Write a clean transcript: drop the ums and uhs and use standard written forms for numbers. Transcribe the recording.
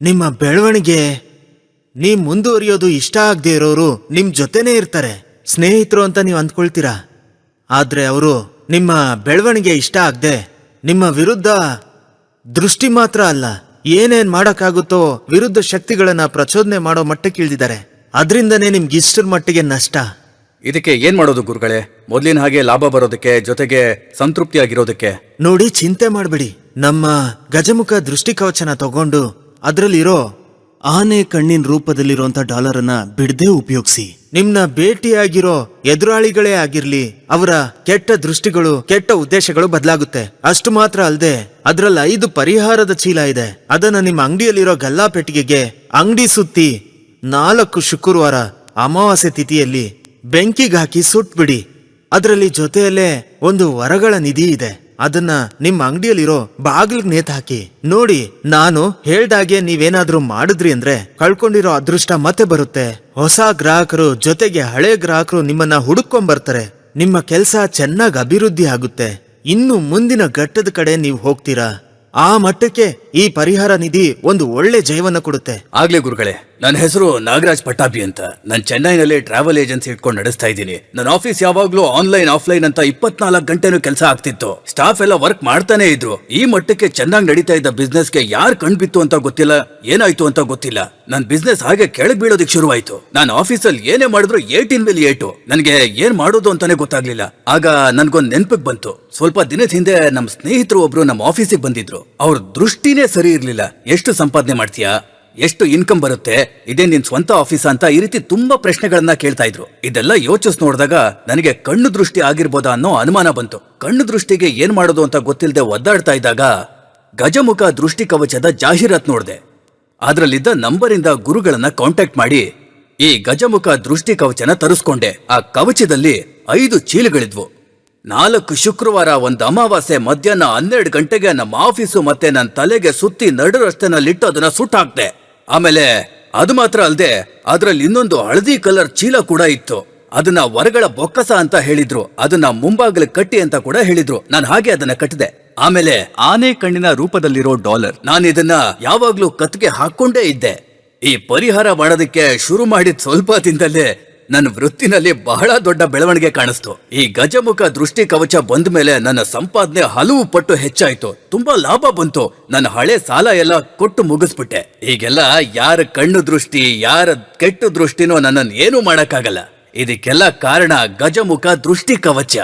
ನಿಮ್ಮ ಬೆಳವಣಿಗೆ ನೀವ್ ಮುಂದುವರಿಯೋದು ಇಷ್ಟ ಆಗದೆ ಇರೋರು ನಿಮ್ ಜೊತೆನೇ ಇರ್ತಾರೆ, ಸ್ನೇಹಿತರು ಅಂತ ನೀವು ಅಂದ್ಕೊಳ್ತೀರಾ. ಆದ್ರೆ ಅವರು ನಿಮ್ಮ ಬೆಳವಣಿಗೆ ಇಷ್ಟ ಆಗದೆ ನಿಮ್ಮ ವಿರುದ್ಧ ದೃಷ್ಟಿ ಮಾತ್ರ ಅಲ್ಲ, ಏನೇನ್ ಮಾಡಕ್ಕಾಗುತ್ತೋ ವಿರುದ್ಧ ಶಕ್ತಿಗಳನ್ನ ಪ್ರಚೋದನೆ ಮಾಡೋ ಮಟ್ಟಕ್ಕೆ ಇಳಿದಿದ್ದಾರೆ. ಅದರಿಂದನೇ ನಿಮ್ಗೆ ಇಷ್ಟರ ಮಟ್ಟಿಗೆ ನಷ್ಟ. ಇದಕ್ಕೆ ಏನ್ ಮಾಡೋದು ಗುರುಗಳೇ? ಮೊದ್ಲಿನ ಹಾಗೆ ಲಾಭ ಬರೋದಕ್ಕೆ, ಜೊತೆಗೆ ಸಂತೃಪ್ತಿಯಾಗಿರೋದಕ್ಕೆ? ನೋಡಿ, ಚಿಂತೆ ಮಾಡಬೇಡಿ. ನಮ್ಮ ಗಜಮುಖ ದೃಷ್ಟಿ ಕವಚನ ತಗೊಂಡು ಅದರಲ್ಲಿರೋ ಆನೆ ಕಣ್ಣಿನ ರೂಪದಲ್ಲಿರುವಂತ ಡಾಲರ್ ಅನ್ನ ಬಿಡದೆ ಉಪಯೋಗಿಸಿ. ನಿಮ್ನ ಭೇಟಿಯಾಗಿರೋ ಎದುರಾಳಿಗಳೇ ಆಗಿರ್ಲಿ, ಅವರ ಕೆಟ್ಟ ದೃಷ್ಟಿಗಳು, ಕೆಟ್ಟ ಉದ್ದೇಶಗಳು ಬದಲಾಗುತ್ತೆ. ಅಷ್ಟು ಮಾತ್ರ ಅಲ್ಲದೆ ಅದ್ರಲ್ಲಿ 5 ಪರಿಹಾರದ ಚೀಲ ಇದೆ. ಅದನ್ನ ನಿಮ್ಮ ಅಂಗಡಿಯಲ್ಲಿರೋ ಗಲ್ಲಾ ಪೆಟ್ಟಿಗೆಗೆ ಅಂಗಡಿ ಸುತ್ತಿ 4 ಶುಕ್ರವಾರ ಅಮಾವಾಸ್ಯೆ ತಿಥಿಯಲ್ಲಿ ಬೆಂಕಿಗೆ ಹಾಕಿ ಸುಟ್ಬಿಡಿ. ಅದರಲ್ಲಿ ಜೊತೆಯಲ್ಲೇ ಒಂದು ವರಗಳ ನಿಧಿ ಇದೆ. ಅದನ್ನ ನಿಮ್ಮ ಅಂಗಡಿಯಲ್ಲಿರೋ ಬಾಗಿಲಿಗೆ ನೇತು ಹಾಕಿ. ನೋಡಿ, ನಾನು ಹೇಳ್ದಾಗೆ ನೀವೇನಾದ್ರೂ ಮಾಡಿದ್ರಿ ಅಂದ್ರೆ ಕಳ್ಕೊಂಡಿರೋ ಅದೃಷ್ಟ ಮತ್ತೆ ಬರುತ್ತೆ. ಹೊಸ ಗ್ರಾಹಕರು ಜೊತೆಗೆ ಹಳೆ ಗ್ರಾಹಕರು ನಿಮ್ಮನ್ನ ಹುಡುಕೊಂಡ್ ನಿಮ್ಮ ಕೆಲಸ ಚೆನ್ನಾಗಿ ಅಭಿವೃದ್ಧಿ ಆಗುತ್ತೆ. ಇನ್ನು ಮುಂದಿನ ಘಟ್ಟದ ಕಡೆ ನೀವು ಹೋಗ್ತೀರಾ. ಆ ಮಟ್ಟಕ್ಕೆ ಈ ಪರಿಹಾರ ನಿಧಿ ಒಂದು ಒಳ್ಳೆ ಜೀವನ ಕೊಡುತ್ತೆ. ಆಗ್ಲೇ ಗುರುಗಳೇ, ನನ್ನ ಹೆಸರು ನಾಗರಾಜ್ ಪಟ್ಟಾಭಿ ಅಂತ. ನಾನು ಚೆನ್ನೈನಲ್ಲಿ ಟ್ರಾವೆಲ್ ಏಜೆನ್ಸಿ ಇಟ್ಕೊಂಡು ನಡೆಸ್ತಾ ಇದ್ದೀನಿ. ನನ್ನ ಆಫೀಸ್ ಯಾವಾಗ್ಲೂ ಆನ್ಲೈನ್ ಆಫ್ಲೈನ್ ಅಂತ 24 ಗಂಟೆನೂ ಕೆಲಸ ಆಗ್ತಿತ್ತು. ಸ್ಟಾಫ್ ಎಲ್ಲ ವರ್ಕ್ ಮಾಡ್ತಾನೆ ಇದ್ರು. ಈ ಮಟ್ಟಕ್ಕೆ ಚೆನ್ನಾಗಿ ನಡೀತಾ ಇದ್ದ ಬಿಸ್ನೆಸ್ಗೆ ಯಾರು ಕಣ್ಬಿತ್ತು ಅಂತ ಗೊತ್ತಿಲ್ಲ, ಏನಾಯ್ತು ಅಂತ ಗೊತ್ತಿಲ್ಲ. ನನ್ ಬಿಸ್ನೆಸ್ ಹಾಗೆ ಕೆಳಗ್ ಬೀಳೋದಿಕ್ ಶುರುವಾಯ್ತು. ನಾನು ಆಫೀಸಲ್ಲಿ ಏನೇ ಮಾಡಿದ್ರು ಏಟಿನ ಮೇಲೆ ಏಟು. ನನ್ಗೆ ಏನ್ ಮಾಡೋದು ಅಂತಾನೆ ಗೊತ್ತಾಗ್ಲಿಲ್ಲ. ಆಗ ನನ್ಗೊಂದ್ ನೆನ್ಪಿಗೆ ಬಂತು. ಸ್ವಲ್ಪ ದಿನದ ಹಿಂದೆ ನಮ್ಮ ಸ್ನೇಹಿತರು ಒಬ್ರು ನಮ್ಮ ಆಫೀಸಿಗೆ ಬಂದಿದ್ರು. ಅವ್ರ ದೃಷ್ಟಿನೇ ಸರಿ ಇರ್ಲಿಲ್ಲ. ಎಷ್ಟು ಸಂಪಾದನೆ ಮಾಡ್ತೀಯಾ, ಎಷ್ಟು ಇನ್ಕಮ್ ಬರುತ್ತೆ, ಇದೇ ನಿನ್ ಸ್ವಂತ ಆಫೀಸ್ ಅಂತ ಈ ರೀತಿ ತುಂಬಾ ಪ್ರಶ್ನೆಗಳನ್ನ ಕೇಳ್ತಾ ಇದ್ರು. ಇದೆಲ್ಲ ಯೋಚಿಸ್ ನೋಡಿದಾಗ ನನಗೆ ಕಣ್ಣು ದೃಷ್ಟಿ ಆಗಿರ್ಬೋದಾ ಅನ್ನೋ ಅನುಮಾನ ಬಂತು. ಕಣ್ಣು ದೃಷ್ಟಿಗೆ ಏನ್ ಮಾಡೋದು ಅಂತ ಗೊತ್ತಿಲ್ಲದೆ ಒದ್ದಾಡ್ತಾ ಇದ್ದಾಗ ಗಜಮುಖ ದೃಷ್ಟಿ ಕವಚದ ಜಾಹೀರಾತ್ ನೋಡ್ದೆ. ಅದ್ರಲ್ಲಿದ್ದ ನಂಬರಿಂದ ಗುರುಗಳನ್ನ ಕಾಂಟ್ಯಾಕ್ಟ್ ಮಾಡಿ ಈ ಗಜಮುಖ ದೃಷ್ಟಿ ಕವಚನ ತರಿಸ್ಕೊಂಡೆ. ಆ ಕವಚದಲ್ಲಿ 5 ಚೀಲಗಳಿದ್ವು. 4 ಶುಕ್ರವಾರ, ಒಂದು ಅಮಾವಾಸ್ಯೆ ಮಧ್ಯಾಹ್ನ 12 ಗಂಟೆಗೆ ನಮ್ಮ ಆಫೀಸು ಮತ್ತೆ ನನ್ನ ತಲೆಗೆ ಸುತ್ತಿ ನಡು ರಸ್ತೆನಲ್ಲಿಟ್ಟು ಅದನ್ನ ಸುಟ್ಟಾಕ್ದೆ. ಆಮೇಲೆ ಅದು ಮಾತ್ರ ಅಲ್ಲದೆ ಅದ್ರಲ್ಲಿ ಇನ್ನೊಂದು ಹಳದಿ ಕಲರ್ ಚೀಲ ಕೂಡ ಇತ್ತು. ಅದನ್ನ ವರಗಳ ಬೊಕ್ಕಸ ಅಂತ ಹೇಳಿದ್ರು. ಅದನ್ನ ಮುಂಬಾಗಿಲು ಕಟ್ಟಿ ಅಂತ ಕೂಡ ಹೇಳಿದ್ರು. ನಾನು ಹಾಗೆ ಅದನ್ನ ಕಟ್ಟಿದೆ. ಆಮೇಲೆ ಆನೆ ಕಣ್ಣಿನ ರೂಪದಲ್ಲಿರೋ ಡಾಲರ್, ನಾನು ಇದನ್ನ ಯಾವಾಗ್ಲೂ ಕತ್ಗೆ ಹಾಕೊಂಡೇ ಇದ್ದೆ. ಈ ಪರಿಹಾರ ಮಾಡೋದಕ್ಕೆ ಶುರು ಮಾಡಿದ ಸ್ವಲ್ಪ ದಿನದಲ್ಲೇ ನನ್ನ ವೃತ್ತಿನಲ್ಲಿ ಬಹಳ ದೊಡ್ಡ ಬೆಳವಣಿಗೆ ಕಾಣಿಸ್ತು. ಈ ಗಜಮುಖ ದೃಷ್ಟಿ ಕವಚ ಬಂದ ಮೇಲೆ ನನ್ನ ಸಂಪಾದನೆ ಹಲವು ಪಟ್ಟು ಹೆಚ್ಚಾಯ್ತು. ತುಂಬಾ ಲಾಭ ಬಂತು. ನನ್ನ ಹಳೆ ಸಾಲ ಎಲ್ಲ ಕೊಟ್ಟು ಮುಗಿಸ್ಬಿಟ್ಟೆ. ಈಗೆಲ್ಲ ಯಾರ ಕಣ್ಣು ದೃಷ್ಟಿ, ಯಾರ ಕೆಟ್ಟ ದೃಷ್ಟಿನೋ ನನ್ನನ್ನು ಏನೂ ಮಾಡಕ್ಕಾಗಲ್ಲ. ಇದಕ್ಕೆಲ್ಲ ಕಾರಣ ಗಜಮುಖ ದೃಷ್ಟಿ ಕವಚ.